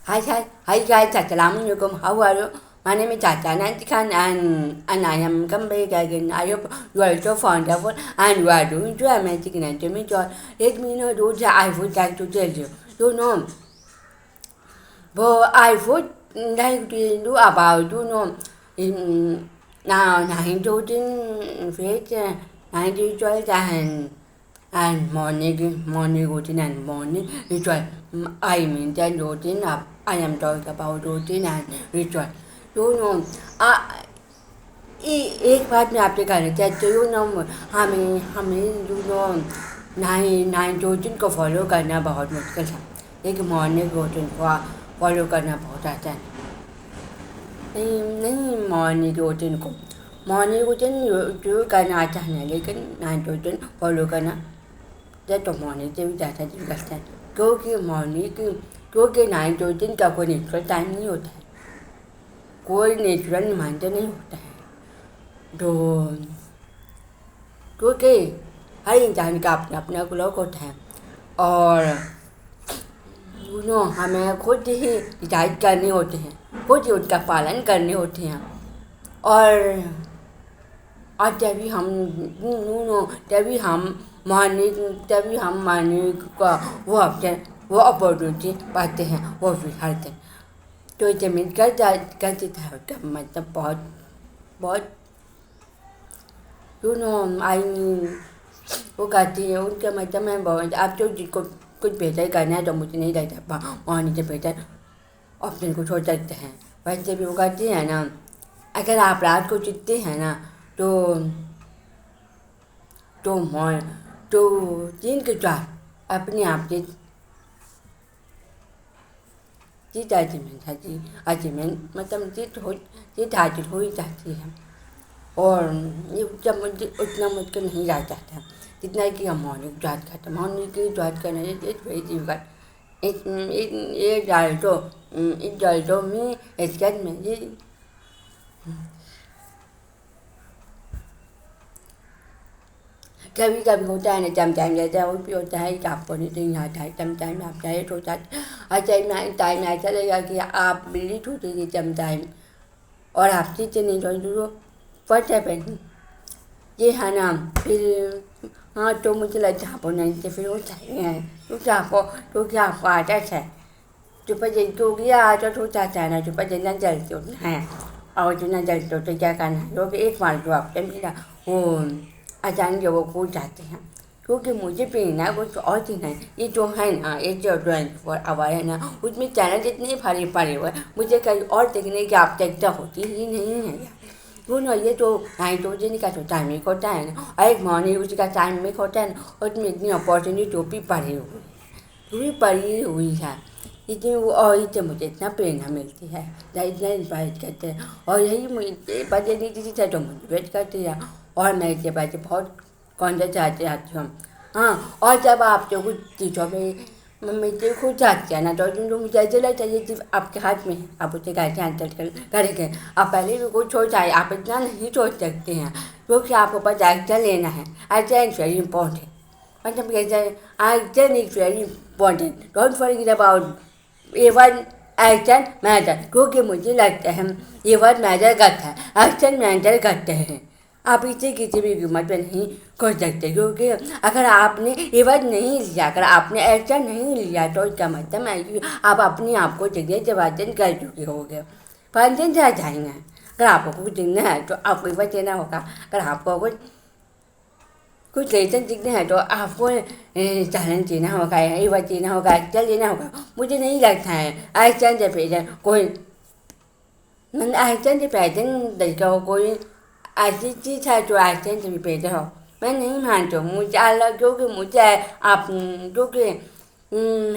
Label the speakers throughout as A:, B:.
A: Hi guys, Assalamualaikum. How are you? My name is Chacha Nanti Khan and I am come back again. I hope you are so fond of it and you are doing too amazing and to me joy. Let me know those I would like to tell you. You know, but I would like to know about, in now 19 feet, 1912 and morning routine and morning ritual. I mean that routine. I am talking about routine and ritual. You know, एक बात मैं आपसे कहना चाहती हूँ ना हमें हमें you know nine nine routine को फॉलो करना बहुत मुश्किल है लेकिन मॉर्निंग रूटीन को फॉलो करना बहुत आसान है नहीं नहीं मॉर्निंग रूटीन जो करना आसान है लेकिन नाइन रूटीन फॉलो करना तो मॉर्निंग से भी ज़्यादा दिक्कत है क्योंकि नाइन रूटीन का कोई नेचुरल टाइम नहीं होता है कोई नेचुरल रिमाइंडर नहीं होता है तो क्योंकि हर इंसान का अपना अपना क्लॉक होता है और हमें खुद ही डिसाइड करने होते हैं खुद ही उसका पालन करने होते हैं और तभी हम मॉर्निंग का वो ऑप्शन वो अपॉर्चुनिटी पाते हैं वो स्वीकारते हैं तो जमीन कर देता है उसका मतलब बहुत बहुत आई वो कहती है उनका मतलब मैं बहुत आप जो जिसको कुछ बेहतर करना है तो मुझे नहीं लगता मॉर्निंग से बेहतर ऑप्शन को छोड़ सकते हैं वैसे भी वो कहती है ना अगर आप रात को जीतते हैं ना तो तो दिन के साथ अपने आप से जीत अचीवमेंट मतलब जीत हासिल हो ही जाती है और ये जब मुझे उतना मुश्किल नहीं रहता था जितना कि हम मॉर्निंग जॉब करते मॉर्निंग की जॉब करना it's very difficult it also me sketch में ये कभी कभी होता है ना टाइम जैसा वो भी होता है कि आपको नहीं आता है टाइम आप चाहे तो टाइम ऐसा लगेगा कि आप बिलीट होते थे टाइम और आप चीज़ें नहीं जो फर्स्ट है ये है ना फिर हाँ तो मुझे लगता है आपको नहीं तो फिर वो चाहिए क्योंकि आपको आदत है जो पहले क्योंकि आदत हो जाता है ना जो पहले जितना जल्दी उठना है और जितना जल्दी तो क्या करना है क्योंकि एक बार जो आपसे मिला वो अचानक वो खो जाते हैं क्योंकि मुझे पीना कुछ और चीज़ है ये जो है ना ये जो 24 आवर है ना उसमें चैनल जितने भरे पड़े हुए मुझे कहीं और देखने की आवश्यकता होती ही नहीं है ये जो नाइट रोजनी का जो टाइमिंग होता है ना और एक मॉर्निंग रोज का टाइमिंग होता है ना उसमें इतनी अपॉर्चुनिटी जो भी पड़ी हुई है इतनी वो और इससे मुझे इतना प्रेरणा मिलती है इतना इंस्पायर करते हैं और यही मुझे बजे नहीं किसी से तो मोटिवेट करती है और मैं इसके पास बहुत कॉन्टेक्ट चाहती हूँ हाँ और जब आप जो कुछ चीज़ों में मुझे खुद चाहती है ना तो मुझे ऐसे लगता है ये आपके हाथ में है आप उसे कैसे हैंडल करेंगे आप पहले भी कुछ सोचा है आप इतना नहीं सोच सकते हैं क्योंकि आपको पास एक्शन लेना है एक्शन इज़ वेरी इंपॉर्टेंट मतलब action is very important don't forget about even action matter क्योंकि मुझे लगता है ये वर्ड मैटर करता है एक्शन मैटर करते हैं आप इसे किसी भी कीमत पर नहीं कर सकते क्योंकि अगर आपने ये वर्ड नहीं लिया अगर आपने एक्शन नहीं लिया तो इसका मतलब है कि आप अपने आप को जगह से वाचन कर चुके होंगे फंक्शन से जाएंगे अगर आपको कुछ सीखना है तो आपको ये देना होगा अगर आपको कुछ लेसन सीखना है तो आपको चैलेंज देना होगा ये वर्ड देना होगा एक्शन लेना होगा मुझे नहीं लगता है एक्शन से प्रेजेंट कोई एक्शन से प्रेजेंट तरीका हो कोई ऐसी चीज़ है जो एक्शन से भी बेहतर हो मैं नहीं मानती हूँ मुझे अलग क्योंकि मुझे आप क्योंकि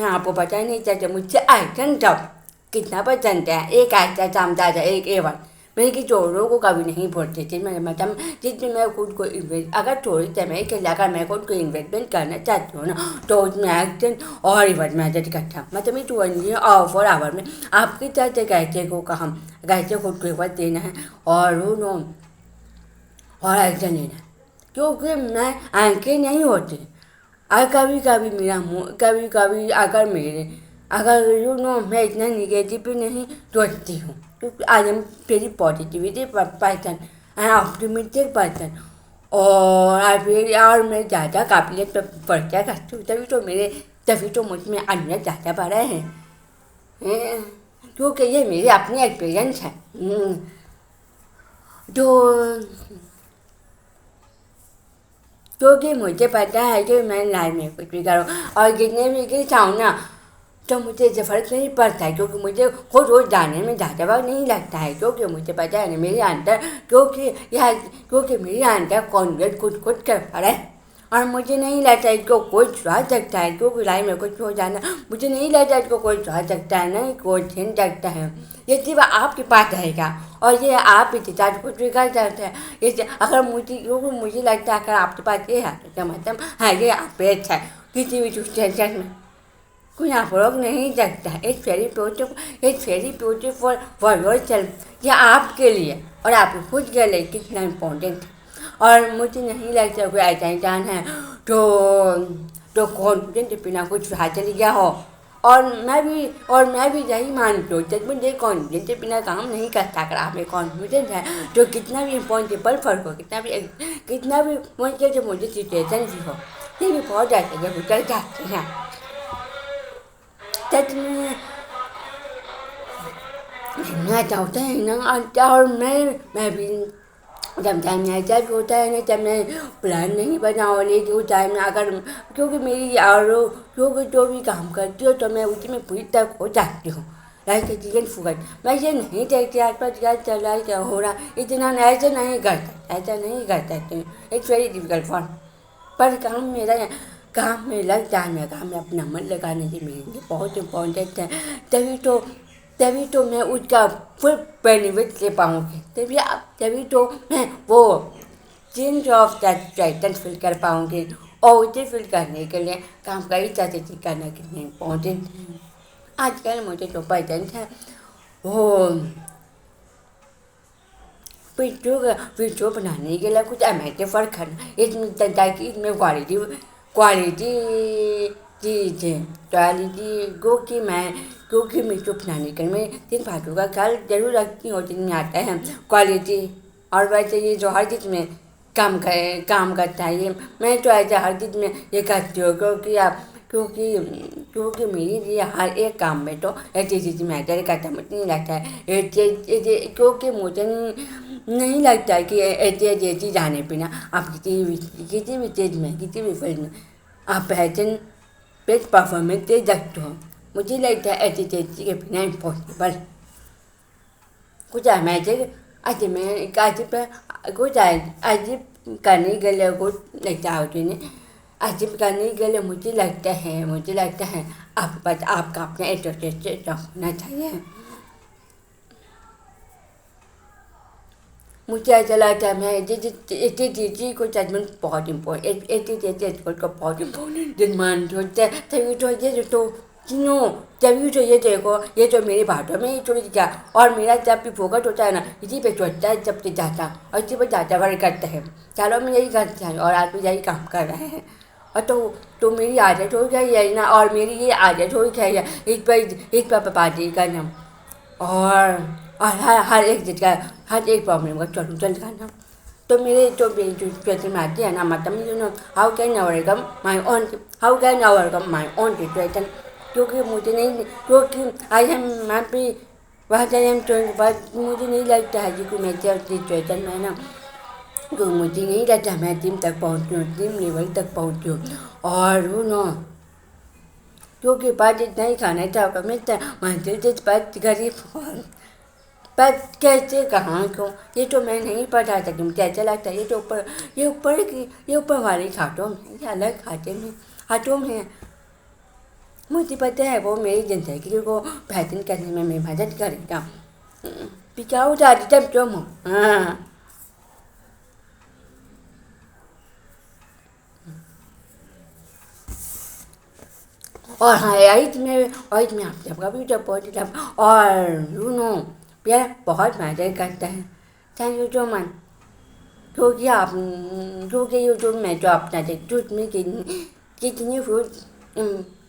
A: आपको पता ही नहीं चलता मुझे एक्शन जब कितना पसंद है एक एक्शन समझा जाए एक एवर मेरे की चोरों को कभी नहीं बोलती थी मैं मतलब जिसमें मैं खुद को इन्वेस्ट अगर थोड़ी समय के लिए अगर मैं खुद को इन्वेस्टमेंट करना चाहती हूँ ना तो उसमें एक्शन और रिवर्ट मैसेज करता मतलब मैं 24 आवर में आपकी तरह से कैसे को कहा कैसे खुद को रिवर्ट देना है और और एक्शन लेना क्योंकि मैं आंखें नहीं होती और कभी कभी मेरा मुँह कभी कभी अगर अगर मैं इतना निगेटिव भी नहीं सोचती हूँ, क्योंकि I am very positivity person, I am optimistic person. और मैं ज़्यादा काबिलियत पर पर्चा करती हूँ, तभी तो मुझ में अनियत ज़्यादा बढ़ा है, क्योंकि ये मेरे अपने एक्सपीरियंस है। तो क्योंकि मुझे पता है कि मैं लाइफ में कुछ भी करूँ और जितने भी गिर जाऊँ ना, तो मुझे इससे फ़र्क नहीं पड़ता है, क्योंकि मुझे खुद रोज़ जाने में ज़्यादा वक्त नहीं लगता है, क्योंकि मुझे पता है ना मेरे अंदर क्योंकि मेरे अंदर कॉन्फिडेंस खुद कर पड़ा है। और मुझे नहीं लगता इसको कोई छुड़ा सकता है, क्योंकि लाइफ में कुछ हो जाना, मुझे नहीं लगता इसको कोई छुड़ा सकता है, नहीं कोई छीन सकता है। ये सिर्फ आपके पास रहेगा और ये आप ही के साथ कुछ भी कर सकते हैं। ये अगर क्योंकि मुझे लगता है अगर आपके पास ये है तो मतलब हाँ ये आप पे अच्छा है, किसी भी सिचुएशन में कोई आप रोक नहीं सकता। It's very beautiful for yourself, ये आपके लिए और आपके खुद के लिए कितना इम्पोर्टेंट है। और मुझे नहीं लगता कोई ऐसा इंसान है तो कॉन्फिडेंट बिना कुछ हासिल किया हो। और मैं भी यही मानती हूँ, जब मुझे कॉन्फिडेंस के बिना काम नहीं करता। अगर आप में कॉन्फिडेंस है तो कितना भी इम्पॉसिबल फर्क हो, कितना भी मुझे सिचुएशन भी हो, ये भी बहुत ऐसे जब गुजर जाते हैं। सच में मैं चाहता है ना, और मैं भी जब टाइम में ऐसा भी होता है ना, जब मैं प्लान नहीं बना और लेकिन उस टाइम में अगर क्योंकि मेरी और क्योंकि जो भी काम करती हूँ तो मैं उसमें पूरी तक हो जाती हूँ। लाइक चिकन फुगट मैं ये नहीं देखती आस पास क्या चल रहा है क्या हो रहा, इतना ऐसा नहीं कर सकते। इट्स वेरी डिफिकल्ट फॉर पर काम में लग जाए, मैं काम में अपना मन लगाने की मेरे लिए बहुत इम्पोर्टेंट है। तभी तो मैं उसका फुल बेनिफिट ले पाऊँगी, तभी तो मैं वो चेंज ऑफ टाइटन फील कर पाऊँगी। और उसे फील करने के लिए काम कई तरह से करना कितने इम्पोर्टेंट है। आजकल मुझे जो पसंद है वो वीडियो बनाने के लिए कुछ अमेजिंग फ़र्क करना, इसमें ताकि इसमें क्वालिटी चीज़ है क्योंकि मैं वीडियो बनाने के लिए मैं तीन बातों का ख्याल जरूर रखती हूँ जिनमें आता है क्वालिटी। और वैसे ये जो हर चीज़ में काम करता है, ये मैं तो ऐसा हर चीज़ में ये करती हूँ क्योंकि मेरे लिए हर एक काम में तो ऐसी चीज़ मैटर करता मुझे नहीं लगता है। क्योंकि मुझे नहीं लगता है कि ऐसी चीज़ आने बिना आप किसी भी चीज़ में किसी भी फील्ड में आप बेस्ट परफॉर्मेंस दे सकते हो। मुझे लगता है ऐसी चीज़ के बिना इम्पॉसिबल कुछ अजीब करने के लिए कुछ लगता है अजीब करने के लिए मुझे लगता है आपके पास आपका अपना एसोसिएशन होना चाहिए। मुझे ऐसा लगता है मैं चीज़ को सच में बहुत इम्पोर्टेंट को बहुत इम्पोर्टेंट मानती हूँ। तभी तो ये देखो ये जो मेरी बातों में ही थोड़ी क्या और मेरा जब भी फोकस होता है ना इसी पे सोचता है सबसे ज़्यादा और इसी पर ज़्यादा वर्क करता है। चलो मैं यही करता है और आज भी यही काम कर रहे हैं। और तो मेरी आदत हो गई है ना, और मेरी ये आदत हो गई है इस पर पार्टी करना और हर एक चीज़ का हर एक प्रॉब्लम का सॉल्यूशन करना। तो मेरे जो सिचुएशन में आती है ना, मतलब how can overcome my own situation, क्योंकि मुझे नहीं क्योंकि आई एम हैप्पी मुझे नहीं लगता है कि मैं सिचुएशन में ना, तो मुझे नहीं लगता मैं टीम तक पहुँची हूँ, टीम लेवल तक पहुँची हूँ। और क्योंकि बात इतना ही खाना था मैं मंजिल से बात गरीब पर कैसे कहाँ क्यों ये तो मैं नहीं बता सकती। मुझे ऐसा लगता है ये ऊपर वाले खातों में या अलग हाथों में मुझे पता है वो मेरी ज़िंदगी को बेहतर करने में मेरी मदद करेगा। पिछाऊ जाती जब तुम हो हाँ। और हाँ इसमें आप सबका भी सपोर्ट और प्यार बहुत मैटर करता है। थैंक यू सो मच क्योंकि यूट्यूब में जो अपना देखती हूँ उसमें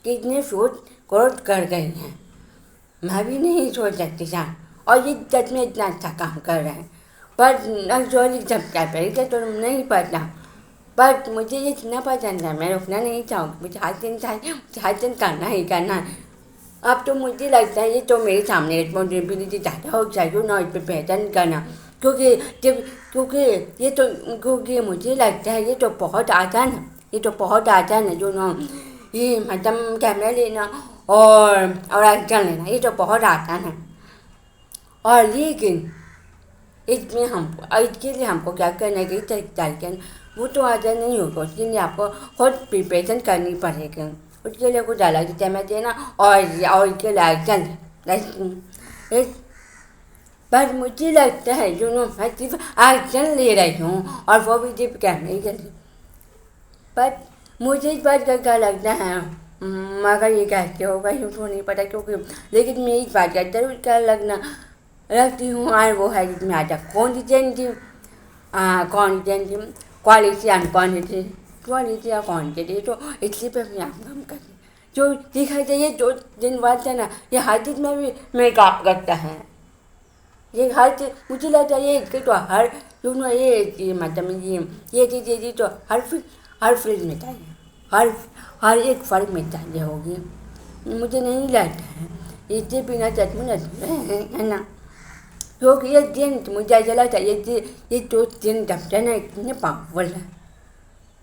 A: कितने फ्रूट क्रोध कर गई हैं, मैं भी नहीं सोच सकती जान। और ये सच में इतना अच्छा काम कर रहे हैं, पर एक्चुअली जब क्या पहले तो नहीं पता, बट मुझे ये इतना पसंद है, मैं रुकना नहीं चाहूँगी, मुझे हर दिन चाहिए, मुझे हर दिन करना ही करना है। अब तो मुझे लगता है ये तो मेरे सामने रिस्पॉन्सिबिलिटी ज़्यादा हो चाहिए ना, इस पर पहचान करना, क्योंकि जब क्योंकि ये तो क्योंकि मुझे लगता है ये तो बहुत आसान है, ये तो बहुत आसान है जो ना ये मतलब कैमरा लेना और एक्शन लेना, ये तो बहुत आसान है। और लेकिन इसमें हम इसके लिए हमको क्या करना है, तरीके वो तो आसान नहीं होगा, उसके लिए आपको खुद प्रिपरेशन करनी पड़ेगी, उसके लिए कुछ अलग समय देना और इसके लिए एक्शन। पर मुझे लगता है जो नो मैं सिर्फ एक्शन ले रही हूँ और वो भी सिर्फ कैमरे के लिए, पर मुझे इस बात का क्या लगता है, मगर ये कैसे होगा यूँ तो नहीं पता, क्योंकि लेकिन मैं इस बात का जरूर क्या लगना रखती हूँ, और वो है जिसमें आता quantity quality and quantity, quality और क्वान्टिटी, तो इसी पर भी आप काम करते जो दिखाई चाहिए, जो दिन बात है ना, ये हर चीज़ में भी मेकअप करता है, ये हर चीज़ मुझे लगता है ये तो हर जो ना ये मतलब ये चीज़ तो हर फील्ड में चाहिए, हर एक फर्क में चाहिए होगी, मुझे नहीं लगता है इससे बिना चटमुन है ना, क्योंकि ये दिन मुझे ऐसा लगता है ये जो दिन डॉक्टर है इतने पावरफुल है,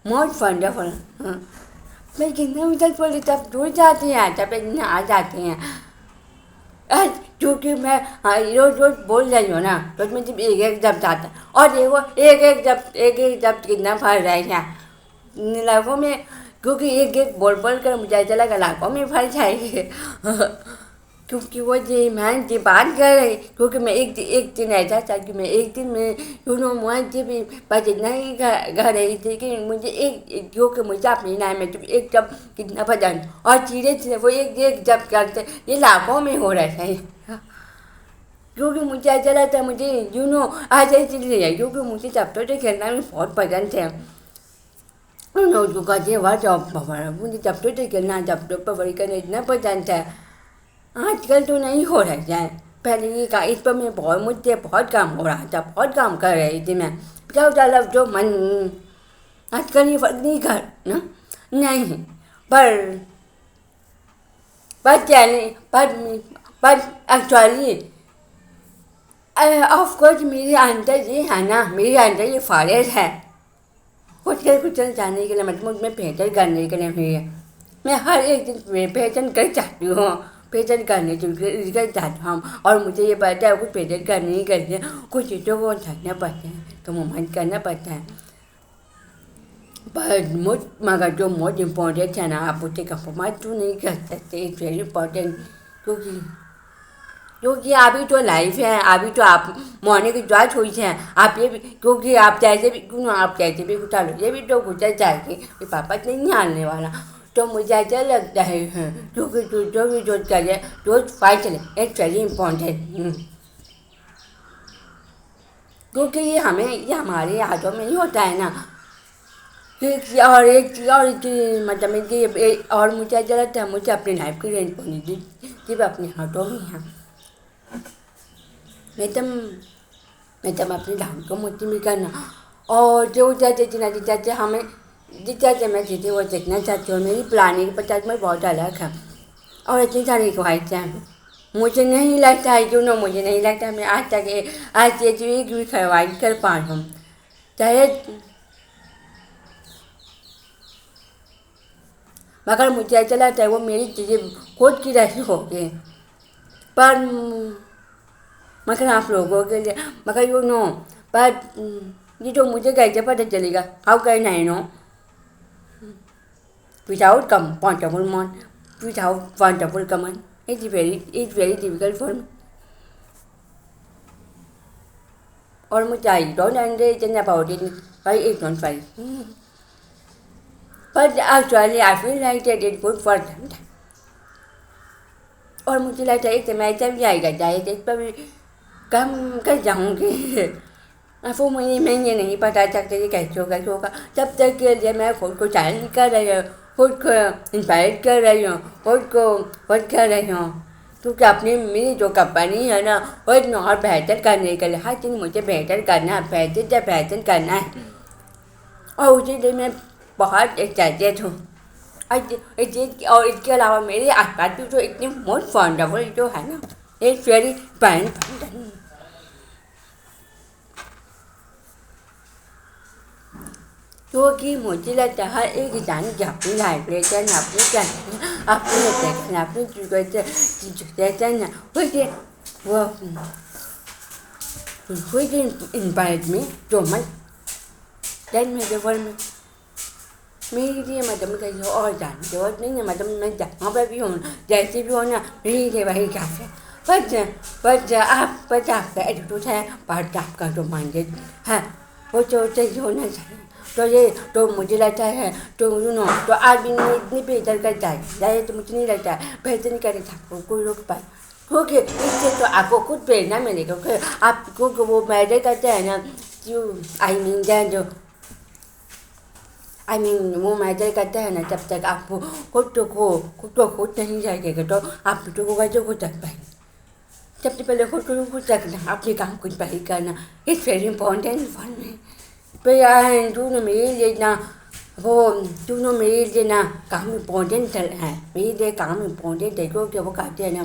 A: बहुत वंडरफुल। हाँ, मैं कितना भी तक बोली तब दूर जाती हैं, तब इतना आ जाती हैं, क्योंकि मैं रोज रोज बोल रही हूँ ना, रोज में जब एक जब जाता, और देखो एक जब कितना फल रहे हैं लाखों में, क्योंकि एक बोल बोल कर मुझे ऐसा लगा लाखों में फल जाएंगे। क्योंकि वो जी मैं जी बात कर रही, क्योंकि मैं एक दिन ऐसा था कि मैं एक दिन में मुझे भी बस इतना ही घर रही थी कि मुझे एक क्योंकि मुझे अपनी नाम में जब एक जब कितना पसंद, और धीरे धीरे वो एक जब करते ये लाखों में हो रहा है, क्योंकि मुझे ऐसा लगता है मुझे ऐसा इसलिए, क्योंकि मुझे चैप्टर तो खेलना भी बहुत पसंद है, उसको कहते हैं वह मुझे चैप्टर तो खेलना चैप्टर पर वही करना इतना पसंद है, आजकल तो नहीं हो रहा है, पहले ये का इस पर मैं मुझसे बहुत काम हो रहा था, बहुत काम कर रही थी मैं, क्या डाला जो मन, आजकल ये फर्क नहीं कर ना, नहीं पर चैलेंज पर एक्चुअली ऑफ कोर्स मेरे अंदर ये है ना, मेरे अंदर ये फॉरेस्ट है, कुछ जाने के लिए मतलब मैं बेहतर करने के लिए हुई है, मैं हर एक दिन बेहतर कर चाहती हूँ, पेचन करने कर चाहता हूँ, और मुझे ये पता है कुछ पेचन करने ही करते कुछ चीज़ों को जानना पड़ता है, तो मूवमेंट करना पड़ता है, पर मगर जो मोस्ट इम्पोर्टेंट है ना, आप उसे कंप्रोमाइज तो नहीं कर सकते, इट्स वेरी इम्पोर्टेंट, क्योंकि अभी तो लाइफ है, अभी तो आप मरने की जॉय हुई है, आप ये भी क्योंकि आप जैसे भी गुजर लो, ये भी तो गुजर जाएगी, पापा नहीं आने वाला, तो मुझे ऐसा लगता है क्योंकि जो भी जो करे रोज फाइट चले, इट्स वेरी इम्पोर्टेंट, क्योंकि ये हमारे हाथों में ही होता है ना, और मतलब और मुझे ऐसा लगता है मुझे अपनी लाइफ की रेस्पॉन्सिबिलिटी सिर्फ अपने हाथों में है, मैं तब अपनी डाउन को मोटिवेट करना, और जो जैसे हमें जैसे मैं जीती वो देखना चाहती हूँ, मेरी प्लानिंग पचास में बहुत अलग है, और इतनी सारी ख्वाहिशें हैं, मुझे नहीं लगता है मुझे नहीं लगता मैं आज तक आज ये एक भी ख्वाहिश कर पा रहा हूँ, चाहे मगर मुझे ऐसा लगता है वो मेरी चीज़ें खुद की रही होगी, पर मगर आप लोगों के लिए मगर पर ये तो मुझे कैसे पता चलेगा, how can I know without wonderful command, it's very difficult for me, और मुझे I don't understand about it, why it's not fine, but actually I feel like that it's good for them, और मुझे लगता है एक समय ऐसा भी आएगा चाहे इस पर भी कम कर जाऊँगी, वो मैं ये नहीं बता सकती कि कैसे होगा, तब तक के लिए मैं खुद को चैलेंज कर रही خود کو انوائٹ کر رہی ہوں، خود کر رہی ہوں، کیونکہ اپنی میری جو کمپنی ہے نا وہ اور بہتر کرنے کے لیے ہر چیز مجھے بہتر کرنا ہے، بہتر سے بہتر کرنا ہے، اور اسی لیے میں بہت ایکسائٹیڈ ہوں۔ اور اس کے علاوہ میرے آس پاس بھی جو اتنے موسٹ ونڈرفل جو ہے نا اٹس ویری فائن، کیونکہ مجھے لگتا ہے ہر ایک انسان کی اپنی وائبریشن، اپنی کنڈیشن، اپنی روٹیشن، اپنی سچویشن وہ انوائٹ می جو مچ دین میرے ورلڈ میں میرے لیے مطلب کہیں اور جانے کی ضرورت نہیں ہے، مطلب میں جہاں پہ بھی ہوں جیسے بھی ہوں نا میرے لیے وہی کافی ہے، بس آپ کا ایٹیٹیوڈ ہے، بٹ آپ کا جو مائنڈیڈ ہے وہ صحیح ہونا چاہیے، تو مجھے لگتا ہے تو آدمی اتنی بہتر کرتا ہے، تو مجھے نہیں لگتا ہے بہتر نہیں کرے تھا کوئی روک پائے، کیونکہ اس سے تو آپ کو خود پریرنا ملے گا، کیونکہ آپ کیونکہ وہ میڈر کرتے ہیں نا وہ میٹر کرتا ہے نا، جب تک آپ خود نہیں جائے گا تو آپ خود کو کیسے خود تک پائیں گے، سب سے پہلے خود رکھنا، اپنے کام خود پہلے کرنا، it's very important for me, میرے لیے نا کام امپورٹینٹ ہے، میرے لیے کام امپورٹینٹ ہے، کیونکہ وہ کہتے ہیں نا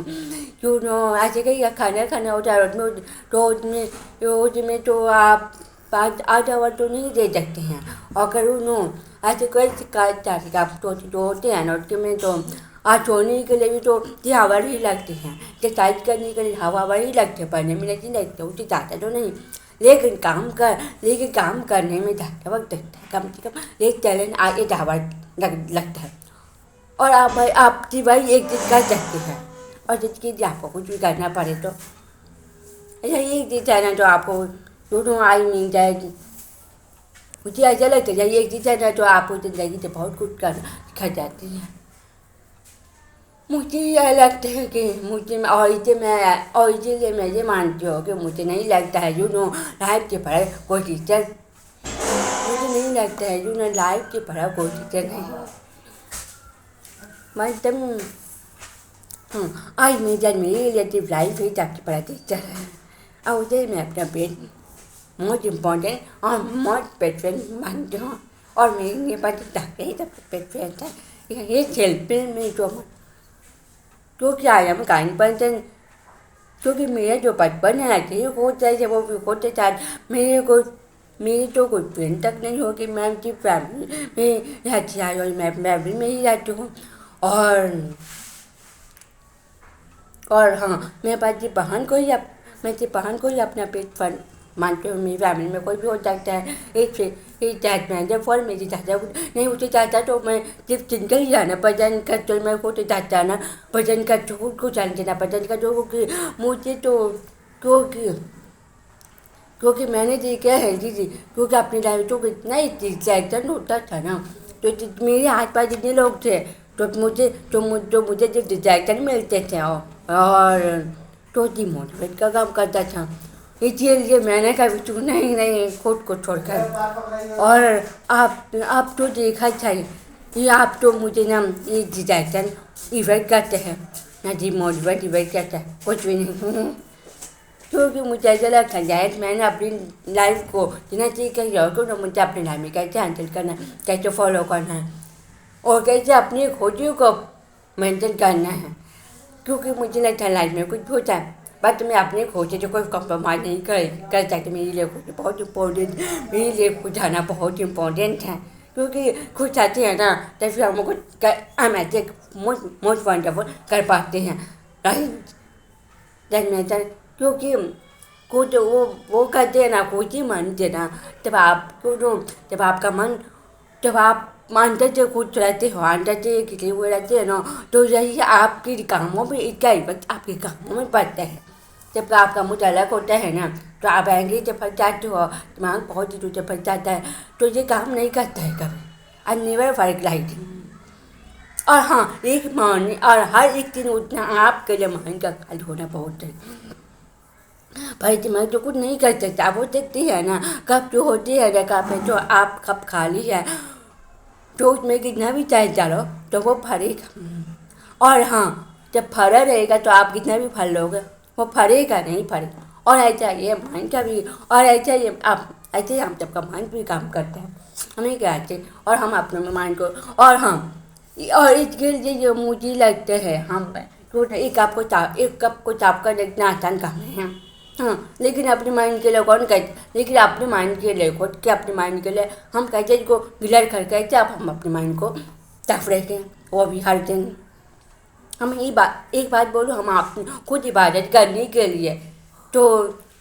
A: ایسے کہ کھانا ہوتا ہے روز میں تو آپ 8 آور تو نہیں دے سکتے ہیں، اور اگر ایسے کوئی آپ ہوتے ہیں نا اس کے میں تو سونے کے لیے بھی تو 3 آور ہی لگتے ہیں، ایکسرسائز کرنے کے لیے آور ہی لگتے ہیں، پڑھنے میں نہیں لگتے، اس سے زیادہ تو نہیں، لیکن کام کرنے میں زیادہ وقت لگتا ہے، کم سے کم ایک چیلنج 8 آور لگتا ہے، اور آپ کی وہی ایک چیز کر سکتے ہیں، اور جس کے لیے آپ کو کچھ بھی کرنا پڑے تو ایک چیز ہے نا جو آپ کو مل جائے گی، مجھے ایسا لگتا ہے ایک چیز ہے نا تو آپ کو زندگی سے بہت کچھ کرنا سکھا جاتی ہے، مجھے یہ لگتا ہے کہ اور اسی لیے میں یہ مانتی ہوں کہ مجھے نہیں لگتا ہے لائف کے پڑھائی کوئی ٹیچر، مجھے نہیں لگتا ہے لائف کے پڑھائی کوئی ٹیچر نہیں، مطلب آج میری ریلیٹیو لائف ہی سب سے بڑا ٹیچر ہے، اور اسے میں اپنا موسٹ امپورٹینٹ اور موسٹ پیشنٹ مانتی ہوں، اور میرے پاس ہی سب پیشنٹ ہے، یہ ہیلپنگ میں جو کیونکہ آئی ایم کائنڈ پرسن، کیونکہ میرا جو بچپن ہے ایسے ہی ہوتا ہے، وہ بھی ہوتے ساتھ میری تو کوئی فرینڈ تک نہیں ہوگی، میں ان کی فیملی میں رہتی آئی اور میں فیملی میں ہی رہتی ہوں، اور ہاں میں اپنی بہن کو ہی اپنا پیٹ فن مانتی ہوں، میری فیملی میں کوئی بھی ہو سکتا ہے، میری چاچا نہیں ہوتے چاہتا تو میں صرف سنگل ہی جانا پسند کرتی ہوں، میں خود ساتھ جانا پسند کرتی ہوں، خود کو جان دینا پسند کرتی ہوں، مجھے تو کیونکہ میں نے دیکھا ہے کیونکہ اپنی لائف تو اتنا ایکسائٹن ہوتا تھا نا، تو میرے آس پاس جتنے لوگ تھے تو مجھے جو ڈیزائٹن ملتے تھے اور تو موٹیویٹ کا کام کرتا تھا، اسی لیے میں نے کبھی چنا ہی نہیں خود کو چھوڑ کر، اور آپ تو دیکھا چاہیے یہ آپ تو مجھے نا یہ ڈیزائٹن ایونٹ کرتے ہیں نہ جی موٹیویٹ ایونٹ کرتا ہے کچھ بھی نہیں، کیونکہ مجھے ایسا لگتا ہے میں نے اپنی لائف کو جتنا چاہیے اور مجھے اپنی لائف میں کیسے ہینڈل کرنا ہے، کیسے فالو کرنا ہے، اور کیسے اپنی خوشی کو مینٹین کرنا ہے، کیونکہ مجھے لگتا ہے لائف میں کچھ ہوتا ہے بٹ میں اپنی خوشی سے کوئی کمپرومائز نہیں کر سکتی، میرے لیے خوشی بہت امپورٹینٹ، میرے لیے خود جانا بہت امپورٹینٹ ہے، کیونکہ خود چاہتے ہیں نا تو پھر ہم کو ہم ایسے موسٹ ونڈرفل کر پاتے ہیں، کیونکہ کچھ وہ کہتے ہیں نا کچھ ہی من دینا، جب آپ کا من جب آپ اندر سے کچھ رہتے ہو، اندر سے کسی ہوئے رہتے ہیں نا تو یہی آپ کے کاموں میں اس کا ایفیکٹ آپ کے کاموں میں پڑتا ہے، جب آپ کا موڈ الگ ہوتا ہے نا تو آپ اینگری سے پھنس جاتے ہو، دماغ بہت چیزوں سے پھنس جاتا ہے تو یہ کام نہیں کرتا ہے کبھی، آئی نیور ورک لائک، اور ہاں اور ہر ایک دن اٹھنا آپ کے لیے مائنڈ کا خالی ہونا بہت ہے، بھائی دماغ جو کچھ نہیں کر سکتا، وہ دیکھتی ہے نا کب جو ہوتی ہے نا کب جو آپ کب خالی ہے तो उसमें कितना भी तेल डालो तो वो फरेगा। और हाँ, जब फरा रहेगा तो आप कितना भी फल लोगे वो फरेगा नहीं, फरेगा। और ऐसा ये माइंड का भी, और ऐसा ये आप ऐसे ही हम सबका माइंड भी काम करता है, हमें क्या आते और हम अपने माइंड को। और हाँ, और इसके लिए जो मुझे लगता है हम तो एक कप को साफ कर देखना आसान काम है। हाँ, लेकिन अपने माइंड के लिए कौन कहते, लेकिन अपने माइंड के लिए खुद के अपने माइंड के लिए हम कैसे इसको गिलर कर कैसे आप हम अपने माइंड को साफ रखें, वो भी हर दिन। हम एक बात बोलो, हम आप खुद इबादत करने के लिए तो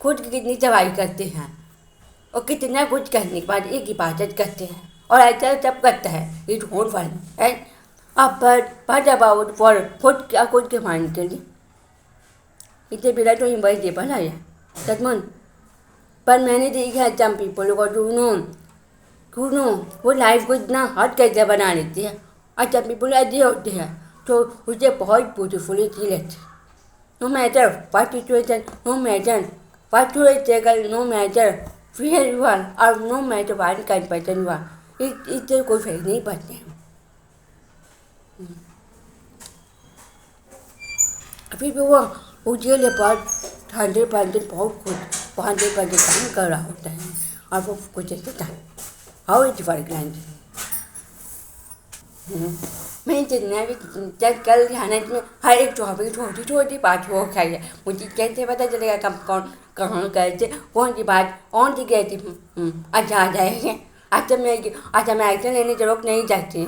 A: खुद की कितनी दवाई करते हैं और कितना कुछ करने के बाद एक इबादत करते हैं, और ऐसा सब करता है ये ढूंढ वाला है। अब बट अबाउट फॉर खुद के माइंड के लिए इतने बिना तो इम्पॉसिबल है सचमुच। पर मैंने देखा है सम पीपल को ढूंढो वो लाइफ को इतना हट कैसे बना लेती है, और सम पीपल ऐसे होते हैं तो उसे बहुत ब्यूटीफुली जी लेते। No matter what situation, no matter what you struggle, no matter fear you are, और no matter what kind person you are, इससे कोई फर्क नहीं पड़ता है। फिर भी वो उसके लिए बहुत 100% बहुत खुद 100% काम कर रहा होता है, और वो कुछ ऐसा हाउ इज वर्क लाइन। मैं जितना भी जब कल ध्यान में हर एक टॉपिक छोटी छोटी बात हो खाई है, मुझे कैसे पता चलेगा कब कौन कहाँ कैसे कौन सी बात कौन सी कैसी अच्छा आ जाएगी। अच्छा मैं एक्शन लेने की जरूरत नहीं चाहती,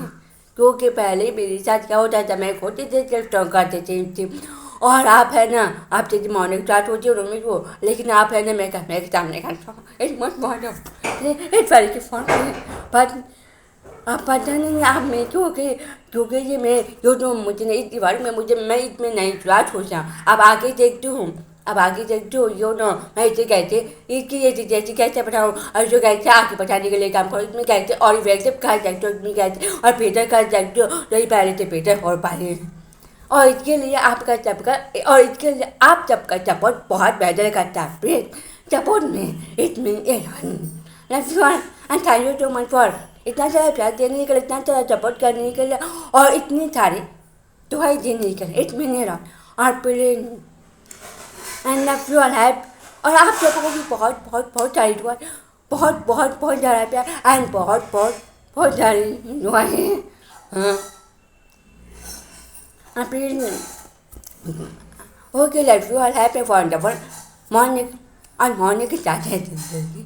A: क्योंकि पहले मेरे साथ क्या होता था, मैं खुद से सेल्फ टॉक करती थी। और आप है ना, आप जैसे मॉर्निंग स्टार्ट होती है रूम वो, लेकिन आप है ना मैं के सामने करता हूँ इट मस्ट मॉर्निंग इट वाली की फोन पर आप पता नहीं आप मैं क्योंकि ये मैं जो जो मुझे नहीं दीवार में मुझे मैं इसमें नहीं बात सोचा। अब आगे देखती हूँ यो नो मैं इसे कैसे इसकी ये जैसे कैसे बताऊँ, और जो कैसे आगे बताने के लिए काम करूँ, इसमें कैसे और वैसे कर सकते हो, इसमें कैसे और बेहतर कर सकते हो, तो ये पहले से बेहतर हो पाए। और इसके लिए आप सबका सपोर्ट बहुत बेहतर करता है, प्लीज सपोर्ट में it mean and thank you so much for इतना सारा प्यार देने के लिए, इतना सारा सपोर्ट करने के लिए, और इतनी सारी दुआई देने के लिए इट मीन और please and love you all have. और आप सबको भी बहुत बहुत बहुत सारी दुआ, बहुत बहुत बहुत ज़्यादा प्यार एंड बहुत बहुत बहुत सारी दुआएं। हाँ please okay, love you all have a wonderful morning और मॉर्निंग के साथ है जिंदगी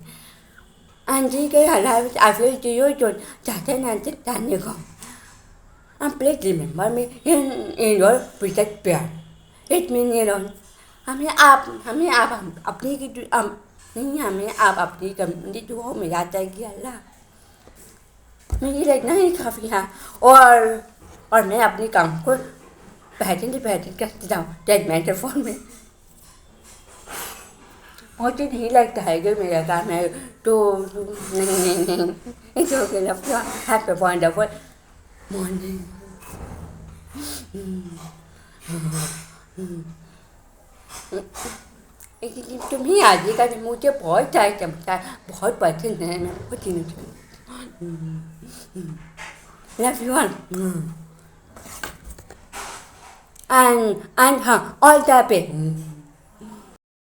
A: एंड ठीक है अल्लाह आफियत जियो जो चाहते ना जानने को। Please remember me in your preset प्यार इट मीन हमें आप अपनी की नहीं, हमें आप अपनी कम्युनिटी दुआओं में याद आएगी अल्लाह मेरी लगना ही काफ़ी है। और मैं अपने काम को बेहतर करते जाऊँ दैट मैटर फॉर मी। मुझे नहीं लगता है कि मेरा काम है तो नहीं it's okay, love you, have a wonderful morning. तुम्हें आज का मुझे बहुत सारे चमत्कार बहुत पसंद है, मैं बहुत ही लव यू एंड हाँ ऑल द पे।